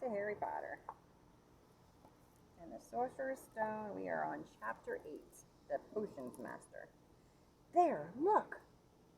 to Harry Potter. And the Sorcerer's Stone, we are on Chapter 8, the Potions Master. There, look!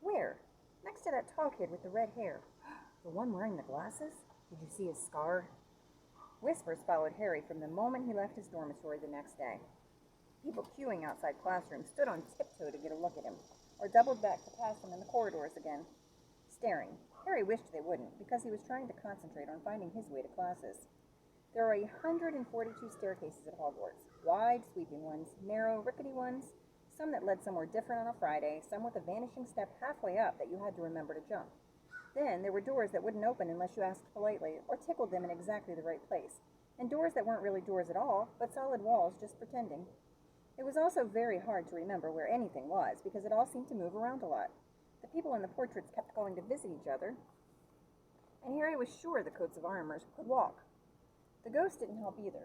Where? Next to that tall kid with the red hair. The one wearing the glasses? Did you see his scar? Whispers followed Harry from the moment he left his dormitory the next day. People queuing outside classrooms stood on tiptoe to get a look at him, or doubled back to pass him in the corridors again, staring. Harry wished they wouldn't, because he was trying to concentrate on finding his way to classes. There are 142 staircases at Hogwarts, wide, sweeping ones, narrow, rickety ones, some that led somewhere different on a Friday, some with a vanishing step halfway up that you had to remember to jump. Then there were doors that wouldn't open unless you asked politely, or tickled them in exactly the right place, and doors that weren't really doors at all, but solid walls just pretending. It was also very hard to remember where anything was, because it all seemed to move around a lot. The people in the portraits kept going to visit each other, and Harry was sure the coats of armor could walk. The ghosts didn't help either.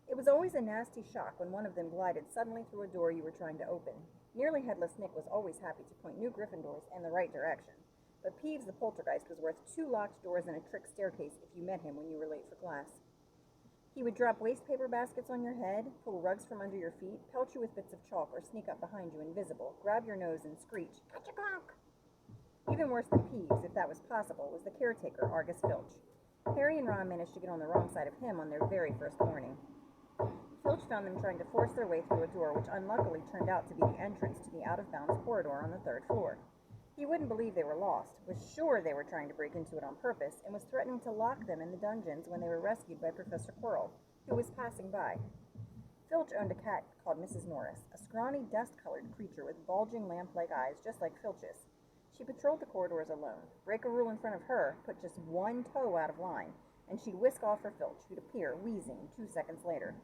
It was always a nasty shock when one of them glided suddenly through a door you were trying to open. Nearly Headless Nick was always happy to point new Gryffindors in the right direction, but Peeves the Poltergeist was worth 2 locked doors and a trick staircase if you met him when you were late for class. He would drop waste paper baskets on your head, pull rugs from under your feet, pelt you with bits of chalk, or sneak up behind you invisible, grab your nose and screech, "Ka-cha-conk!" Even worse than Peeves, if that was possible, was the caretaker, Argus Filch. Harry and Ron managed to get on the wrong side of him on their very first morning. Filch found them trying to force their way through a door which unluckily turned out to be the entrance to the out-of-bounds corridor on the 3rd floor. He wouldn't believe they were lost, was sure they were trying to break into it on purpose, and was threatening to lock them in the dungeons when they were rescued by Professor Quirrell, who was passing by. Filch owned a cat called Mrs. Norris, a scrawny, dust-colored creature with bulging lamp-like eyes just like Filch's. She patrolled the corridors alone. Break a rule in front of her, put just one toe out of line, and she'd whisk off for Filch, who'd appear, wheezing, 2 seconds later.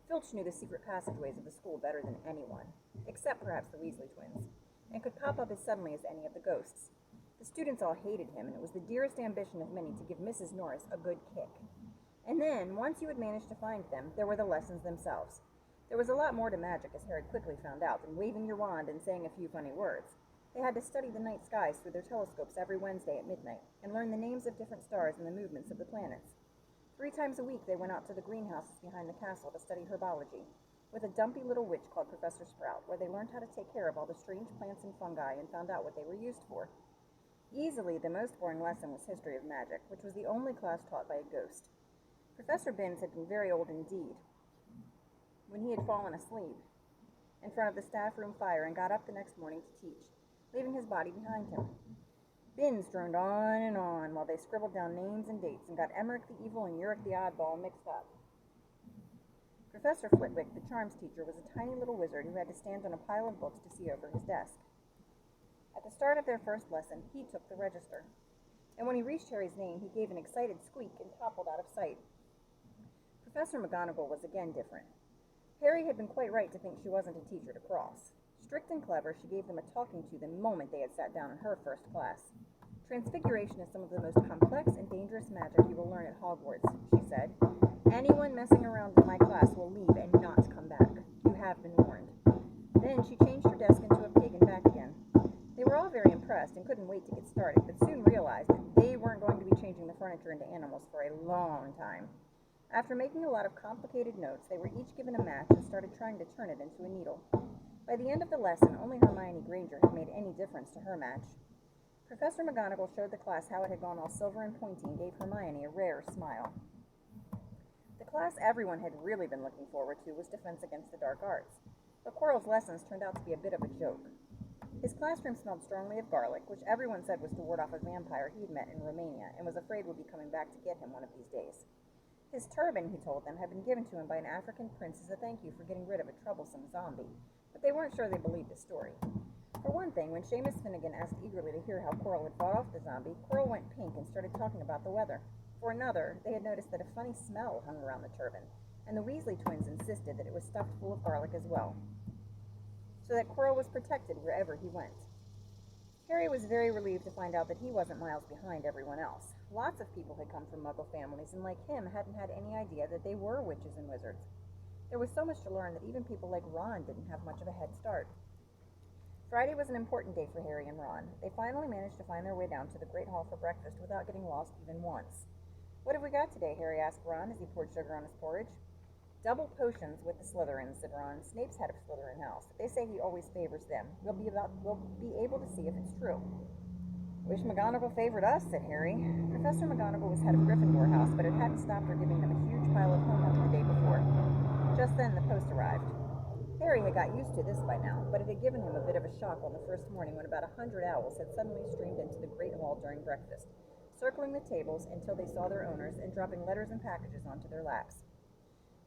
Filch knew the secret passageways of the school better than anyone, except perhaps the Weasley twins, and could pop up as suddenly as any of the ghosts. The students all hated him, and it was the dearest ambition of many to give Mrs. Norris a good kick. And then, once you had managed to find them, there were the lessons themselves. There was a lot more to magic, as Harry quickly found out, than waving your wand and saying a few funny words. They had to study the night skies through their telescopes every Wednesday at midnight, and learn the names of different stars and the movements of the planets. 3 times a week they went out to the greenhouses behind the castle to study herbology, with a dumpy little witch called Professor Sprout, where they learned how to take care of all the strange plants and fungi and found out what they were used for. Easily the most boring lesson was History of Magic, which was the only class taught by a ghost. Professor Binns had been very old indeed when he had fallen asleep in front of the staff room fire and got up the next morning to teach, leaving his body behind him. Binns droned on and on while they scribbled down names and dates and got Emmerich the Evil and Uric the Oddball mixed up. Professor Flitwick, the charms teacher, was a tiny little wizard who had to stand on a pile of books to see over his desk. At the start of their first lesson, he took the register, and when he reached Harry's name, he gave an excited squeak and toppled out of sight. Professor McGonagall was again different. Harry had been quite right to think she wasn't a teacher to cross. Strict and clever, she gave them a talking to the moment they had sat down in her first class. Transfiguration is some of the most complex and dangerous magic you will learn at Hogwarts, she said. Anyone messing around in my class will leave and not come back. You have been warned. Then she changed her desk into a pig and back again. They were all very impressed and couldn't wait to get started, but soon realized that they weren't going to be changing the furniture into animals for a long time. After making a lot of complicated notes, they were each given a match and started trying to turn it into a needle. By the end of the lesson, only Hermione Granger had made any difference to her match. Professor McGonagall showed the class how it had gone all silver and pointy and gave Hermione a rare smile. The class everyone had really been looking forward to was Defense Against the Dark Arts, but Quirrell's lessons turned out to be a bit of a joke. His classroom smelled strongly of garlic, which everyone said was to ward off a vampire he'd met in Romania and was afraid would be coming back to get him one of these days. His turban, he told them, had been given to him by an African prince as a thank you for getting rid of a troublesome zombie, but they weren't sure they believed the story. For one thing, when Seamus Finnegan asked eagerly to hear how Quirrell had fought off the zombie, Quirrell went pink and started talking about the weather. For another, they had noticed that a funny smell hung around the turban, and the Weasley twins insisted that it was stuffed full of garlic as well, so that Quirrell was protected wherever he went. Harry was very relieved to find out that he wasn't miles behind everyone else. Lots of people had come from Muggle families, and like him, hadn't had any idea that they were witches and wizards. There was so much to learn that even people like Ron didn't have much of a head start. Friday was an important day for Harry and Ron. They finally managed to find their way down to the Great Hall for breakfast without getting lost even once. What have we got today? Harry asked Ron as he poured sugar on his porridge. Double potions with the Slytherins, said Ron. Snape's head of Slytherin house. They say he always favors them. We'll be able to see if it's true. Wish McGonagall favored us, said Harry. Professor McGonagall was head of Gryffindor house, but it hadn't stopped her giving them a huge pile of homework the day before. Just then the post arrived. Harry had got used to this by now, but it had given him a bit of a shock on the first morning when about 100 owls had suddenly streamed into the great hall during breakfast, circling the tables until they saw their owners and dropping letters and packages onto their laps.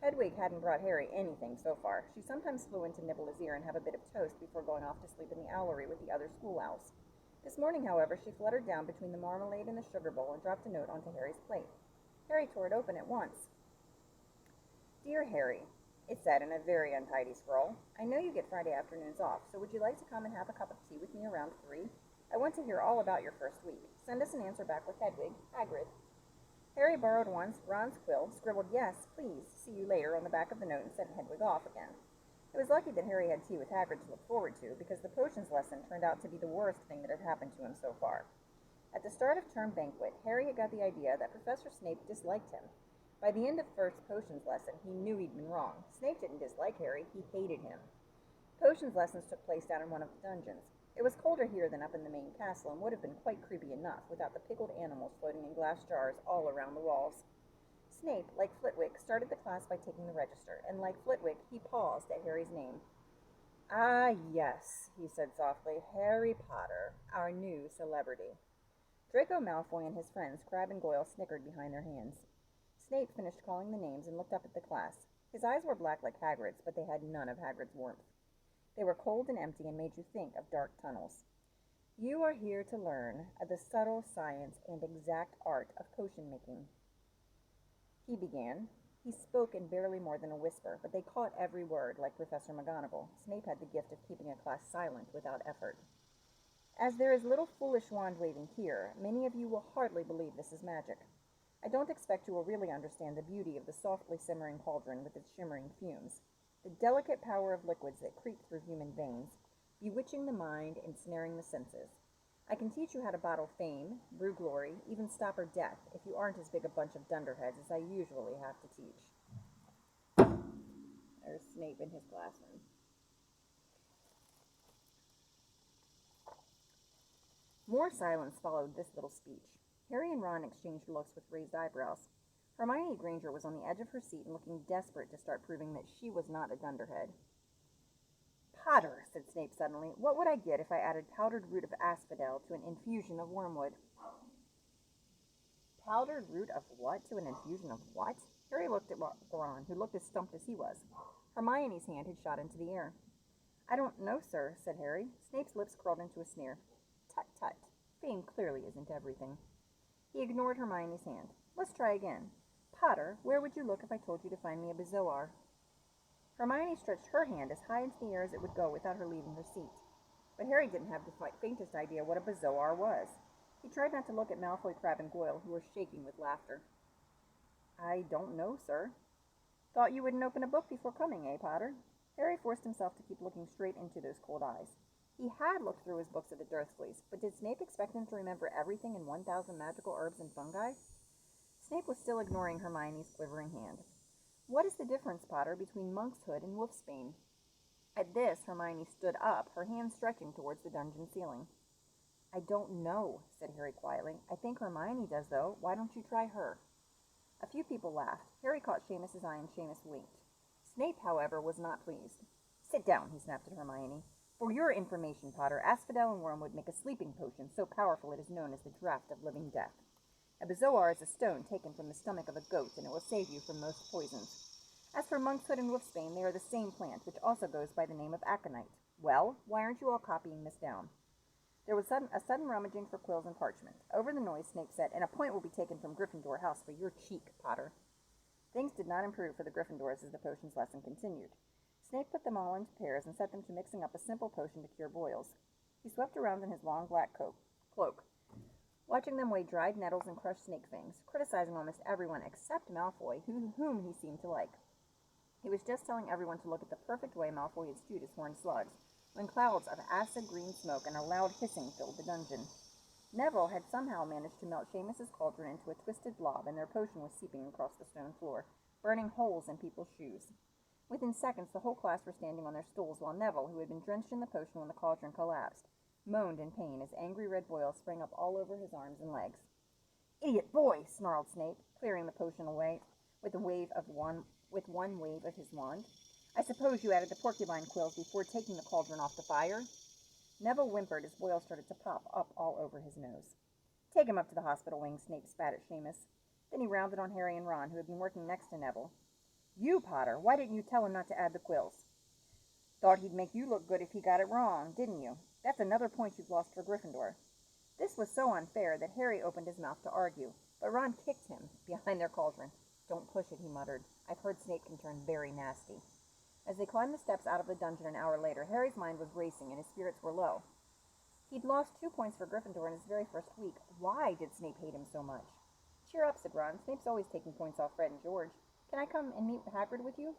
Hedwig hadn't brought Harry anything so far. She sometimes flew in to nibble his ear and have a bit of toast before going off to sleep in the owlery with the other school owls. This morning, however, she fluttered down between the marmalade and the sugar bowl and dropped a note onto Harry's plate. Harry tore it open at once. Dear Harry, it said in a very untidy scrawl, I know you get Friday afternoons off, so would you like to come and have a cup of tea with me around 3? I want to hear all about your first week. Send us an answer back with Hedwig, Hagrid. Harry borrowed Ron's quill, scribbled yes, please, see you later on the back of the note, and sent Hedwig off again. It was lucky that Harry had tea with Hagrid to look forward to, because the potions lesson turned out to be the worst thing that had happened to him so far. At the start of term banquet, Harry had got the idea that Professor Snape disliked him. By the end of first potions lesson, he knew he'd been wrong. Snape didn't dislike Harry, he hated him. Potions lessons took place down in one of the dungeons. It was colder here than up in the main castle, and would have been quite creepy enough without the pickled animals floating in glass jars all around the walls. Snape, like Flitwick, started the class by taking the register, and like Flitwick, he paused at Harry's name. Ah, yes, he said softly, Harry Potter, our new celebrity. Draco Malfoy and his friends, Crabbe and Goyle, snickered behind their hands. Snape finished calling the names and looked up at the class. His eyes were black like Hagrid's, but they had none of Hagrid's warmth. They were cold and empty and made you think of dark tunnels. You are here to learn the subtle science and exact art of potion making. He began. He spoke in barely more than a whisper, but they caught every word, like Professor McGonagall. Snape had the gift of keeping a class silent without effort. As there is little foolish wand-waving here, many of you will hardly believe this is magic. I don't expect you will really understand the beauty of the softly simmering cauldron with its shimmering fumes, the delicate power of liquids that creep through human veins, bewitching the mind, ensnaring the senses. I can teach you how to bottle fame, brew glory, even stop her death, if you aren't as big a bunch of dunderheads as I usually have to teach. There's Snape in his classroom. More silence followed this little speech. Harry and Ron exchanged looks with raised eyebrows. Hermione Granger was on the edge of her seat and looking desperate to start proving that she was not a dunderhead. Potter, said Snape suddenly, what would I get if I added powdered root of asphodel to an infusion of wormwood? Powdered root of what to an infusion of what? Harry looked at Ron, who looked as stumped as he was. Hermione's hand had shot into the air. I don't know, sir, said Harry. Snape's lips curled into a sneer. Tut, tut. Fame clearly isn't everything. He ignored Hermione's hand. Let's try again. Potter, where would you look if I told you to find me a bezoar? Hermione stretched her hand as high into the air as it would go without her leaving her seat. But Harry didn't have the faintest idea what a bezoar was. He tried not to look at Malfoy, Crabbe, and Goyle, who were shaking with laughter. I don't know, sir. Thought you wouldn't open a book before coming, eh, Potter? Harry forced himself to keep looking straight into those cold eyes. He had looked through his books at the Dursleys, but did Snape expect him to remember everything in 1,000 magical herbs and fungi? Snape was still ignoring Hermione's quivering hand. What is the difference, Potter, between monkshood and wolfsbane? At this, Hermione stood up, her hand stretching towards the dungeon ceiling. I don't know, said Harry quietly. I think Hermione does, though. Why don't you try her? A few people laughed. Harry caught Seamus's eye and Seamus winked. Snape, however, was not pleased. Sit down, he snapped at Hermione. For your information, Potter, asphodel and wormwood make a sleeping potion so powerful it is known as the draught of living death. A bezoar is a stone taken from the stomach of a goat, and it will save you from most poisons. As for monkshood and wolfsbane, they are the same plant, which also goes by the name of aconite. Well, why aren't you all copying this down? There was a sudden rummaging for quills and parchment. Over the noise, Snape said, and a point will be taken from Gryffindor House for your cheek, Potter. Things did not improve for the Gryffindors as the potions lesson continued. Snape put them all into pairs and set them to mixing up a simple potion to cure boils. He swept around in his long black cloak, watching them weigh dried nettles and crushed snake fangs, criticizing almost everyone except Malfoy, whom he seemed to like. He was just telling everyone to look at the perfect way Malfoy had stewed his horned slugs, when clouds of acid green smoke and a loud hissing filled the dungeon. Neville had somehow managed to melt Seamus's cauldron into a twisted blob, and their potion was seeping across the stone floor, burning holes in people's shoes. Within seconds, the whole class were standing on their stools, while Neville, who had been drenched in the potion when the cauldron collapsed, moaned in pain as angry red boils sprang up all over his arms and legs. "Idiot boy!" snarled Snape, clearing the potion away with one wave of his wand. "I suppose you added the porcupine quills before taking the cauldron off the fire?" Neville whimpered as boils started to pop up all over his nose. "Take him up to the hospital wing," Snape spat at Seamus. Then he rounded on Harry and Ron, who had been working next to Neville. "You, Potter, why didn't you tell him not to add the quills?" "Thought he'd make you look good if he got it wrong, didn't you? That's another point you've lost for Gryffindor." This was so unfair that Harry opened his mouth to argue, but Ron kicked him behind their cauldron. "Don't push it," he muttered. "I've heard Snape can turn very nasty." As they climbed the steps out of the dungeon an hour later, Harry's mind was racing and his spirits were low. He'd lost 2 points for Gryffindor in his very first week. Why did Snape hate him so much? "Cheer up," said Ron. "Snape's always taking points off Fred and George. Can I come and meet Hagrid with you?"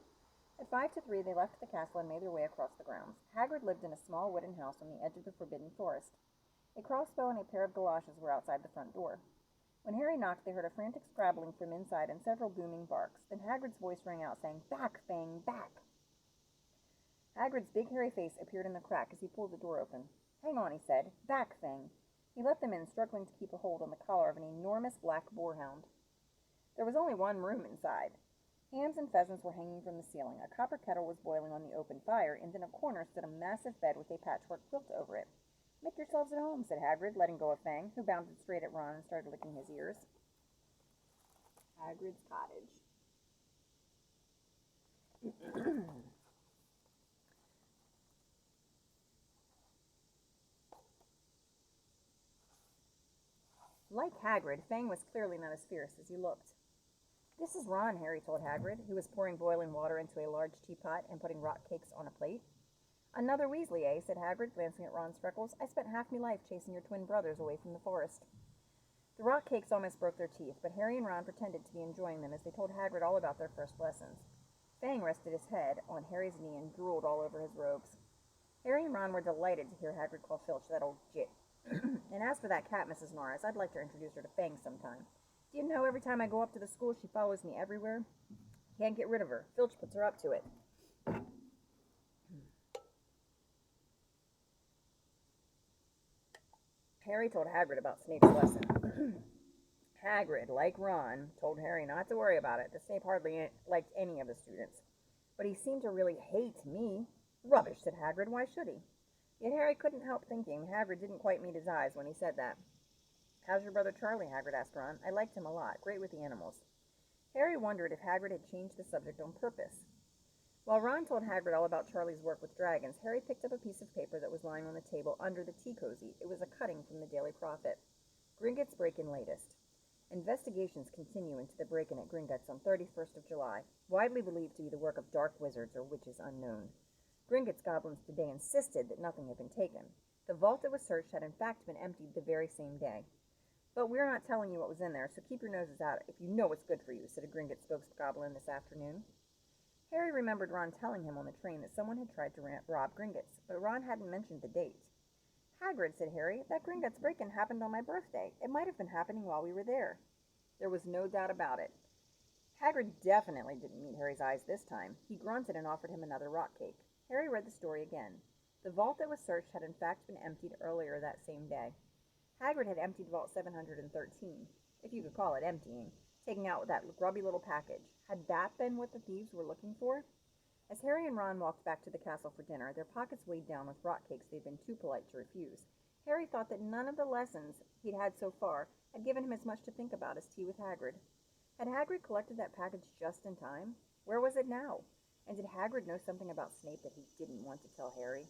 At 5 to 3, they left the castle and made their way across the grounds. Hagrid lived in a small wooden house on the edge of the Forbidden Forest. A crossbow and a pair of galoshes were outside the front door. When Harry knocked, they heard a frantic scrabbling from inside and several booming barks. Then Hagrid's voice rang out, saying, "Back, Fang, back!" Hagrid's big hairy face appeared in the crack as he pulled the door open. "Hang on," he said. "Back, Fang." He let them in, struggling to keep a hold on the collar of an enormous black boarhound. There was only one room inside. Hams and pheasants were hanging from the ceiling. A copper kettle was boiling on the open fire, and in a corner stood a massive bed with a patchwork quilt over it. "Make yourselves at home," said Hagrid, letting go of Fang, who bounded straight at Ron and started licking his ears. Hagrid's cottage. Like Hagrid, Fang was clearly not as fierce as he looked. "This is Ron," Harry told Hagrid, who was pouring boiling water into a large teapot and putting rock cakes on a plate. "Another Weasley, eh?" said Hagrid, glancing at Ron's freckles. "I spent half my life chasing your twin brothers away from the forest." The rock cakes almost broke their teeth, but Harry and Ron pretended to be enjoying them as they told Hagrid all about their first lessons. Fang rested his head on Harry's knee and drooled all over his robes. Harry and Ron were delighted to hear Hagrid call Filch that old jit. "And as for that cat, Mrs. Norris, I'd like to introduce her to Fang sometime. Do you know, every time I go up to the school, she follows me everywhere? Can't get rid of her. Filch puts her up to it." Harry told Hagrid about Snape's lesson. Hagrid, like Ron, told Harry not to worry about it, that Snape hardly liked any of the students. "But he seemed to really hate me." "Rubbish," said Hagrid. "Why should he?" Yet Harry couldn't help thinking Hagrid didn't quite meet his eyes when he said that. "How's your brother Charlie?" Hagrid asked Ron. "I liked him a lot. Great with the animals." Harry wondered if Hagrid had changed the subject on purpose. While Ron told Hagrid all about Charlie's work with dragons, Harry picked up a piece of paper that was lying on the table under the tea cozy. It was a cutting from the Daily Prophet. "Gringotts break-in latest. Investigations continue into the break-in at Gringotts on 31st of July, widely believed to be the work of dark wizards or witches unknown. Gringotts goblins today insisted that nothing had been taken. The vault that was searched had in fact been emptied the very same day. But we're not telling you what was in there, so keep your noses out if you know what's good for you," said a Gringotts spokesgoblin this afternoon. Harry remembered Ron telling him on the train that someone had tried to rob Gringotts, but Ron hadn't mentioned the date. "Hagrid," said Harry, "that Gringotts break-in happened on my birthday. It might have been happening while we were there." There was no doubt about it. Hagrid definitely didn't meet Harry's eyes this time. He grunted and offered him another rock cake. Harry read the story again. The vault that was searched had in fact been emptied earlier that same day. Hagrid had emptied Vault 713, if you could call it emptying, taking out that grubby little package. Had that been what the thieves were looking for? As Harry and Ron walked back to the castle for dinner, their pockets weighed down with rock cakes they'd been too polite to refuse. Harry thought that none of the lessons he'd had so far had given him as much to think about as tea with Hagrid. Had Hagrid collected that package just in time? Where was it now? And did Hagrid know something about Snape that he didn't want to tell Harry?